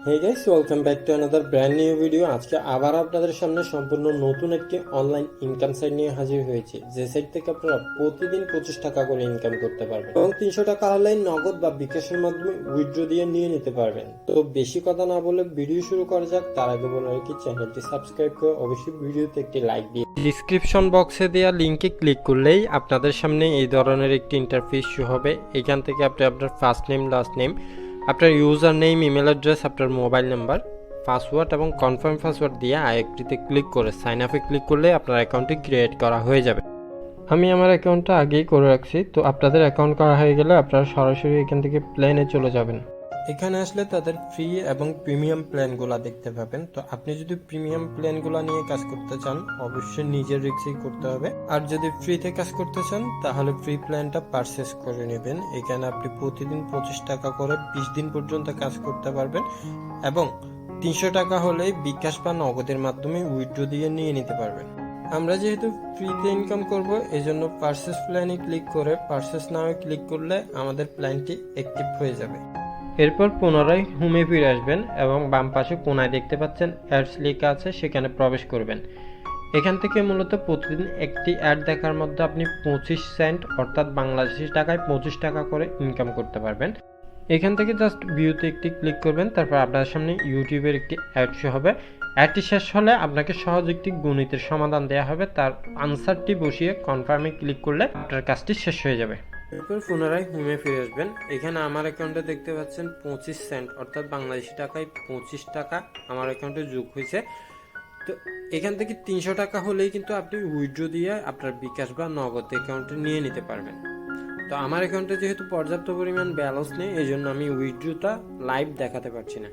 Hey guys, welcome back to another brand new video. আজকে আবার আপনাদের সামনে সম্পূর্ণ নতুন একটি অনলাইন ইনকাম সাইট নিয়ে হাজির হয়েছে, যে সাইট থেকে আপনারা প্রতিদিন 25 টাকা করে ইনকাম করতে পারবেন এবং 300 টাকা হলেই নগদ বা বিকাশের মাধ্যমে উইথড্র দিয়ে নিয়ে নিতে পারবেন। তো বেশি কথা না বলে ভিডিও শুরু করা যাক। তার আগে বলে রাখি, চ্যানেলটি সাবস্ক্রাইব করে অবশ্যই ভিডিওতে একটি লাইক দিয়ে ডিসক্রিপশন বক্সে দেওয়া লিংকে ক্লিক করলেই আপনাদের সামনে এই ধরনের একটি ইন্টারফেস শো হবে। এখান থেকে আপনি আপনার ফার্স্ট নেম, লাস্ট নেম, আপনার ইউজার নেম, ইমেল অ্যাড্রেস, আপনার মোবাইল নাম্বার, পাসওয়ার্ড এবং কনফার্ম পাসওয়ার্ড দিয়ে আইএফটিতে ক্লিক করে সাইন আপে ক্লিক করলে আপনার অ্যাকাউন্টটি ক্রিয়েট করা হয়ে যাবে। আমি আমার অ্যাকাউন্টটা আগেই করে রাখছি, তো আপনাদের অ্যাকাউন্ট করা হয়ে গেলে আপনারা সরাসরি এখান থেকে প্ল্যানে চলে যাবেন। এখানে আসলে তাদের ফ্রি এবং প্রিমিয়াম প্ল্যানগুলো দেখতে পাবেন। তো আপনি যদি প্রিমিয়াম প্ল্যানগুলো নিয়ে কাজ করতে চান, অবশ্যই নিজের রিস্কেই করতে হবে। আর যদি ফ্রিতে কাজ করতে চান, তাহলে ফ্রি প্ল্যানটা পারচেস করে নেবেন। এখানে আপনি প্রতিদিন 25 টাকা করে 20 দিন পর্যন্ত কাজ করতে পারবেন এবং 300 টাকা হলেই বিকাশ বা নগদের মাধ্যমে উইথড্র দিয়ে নিয়ে নিতে পারবেন। আমরা যেহেতু ফ্রিতে ইনকাম করব, এজন্য পারচেস প্ল্যানে ক্লিক করে পারচেস নামে ক্লিক করলে আমাদের প্ল্যানটি অ্যাক্টিভ হয়ে যাবে। এরপর পুনরায় হোমে ফিরে আসবেন এবং বাম পাশে কোনায় দেখতে পাচ্ছেন অ্যাডস লেখা আছে, সেখানে প্রবেশ করবেন। এখান থেকে মূলত প্রতিদিন একটি অ্যাড দেখার মধ্যে আপনি 25 সেন্ট অর্থাৎ বাংলাদেশি টাকায় 25 টাকা করে ইনকাম করতে পারবেন। এখান থেকে জাস্ট ভিউতে একটি ক্লিক করবেন, তারপর আপনার সামনে ইউটিউবের একটি অ্যাড শো হবে। অ্যাডটি শেষ হলে আপনাকে সহজ একটি গণিতের সমাধান দেওয়া হবে, তার আনসারটি বসিয়ে কনফার্মে ক্লিক করলে আপনার কাজটি শেষ হয়ে যাবে। এরপর পুনরায় হোমে ফিরে আসবেন। এখানে আমার অ্যাকাউন্টে দেখতে পাচ্ছেন 25 সেন্ট অর্থাৎ বাংলাদেশি টাকায় 25 টাকা আমার অ্যাকাউন্টে যোগ হয়েছে। তো এখান থেকে 300 টাকা হলেই কিন্তু আপনি উইথড্র দিয়ে আপনার বিকাশ বা নগদ অ্যাকাউন্টে নিয়ে নিতে পারবেন। তো আমার অ্যাকাউন্টে যেহেতু পর্যাপ্ত পরিমাণ ব্যালেন্স নেই, এই জন্য আমি উইথড্রটা লাইভ দেখাতে পারছি না।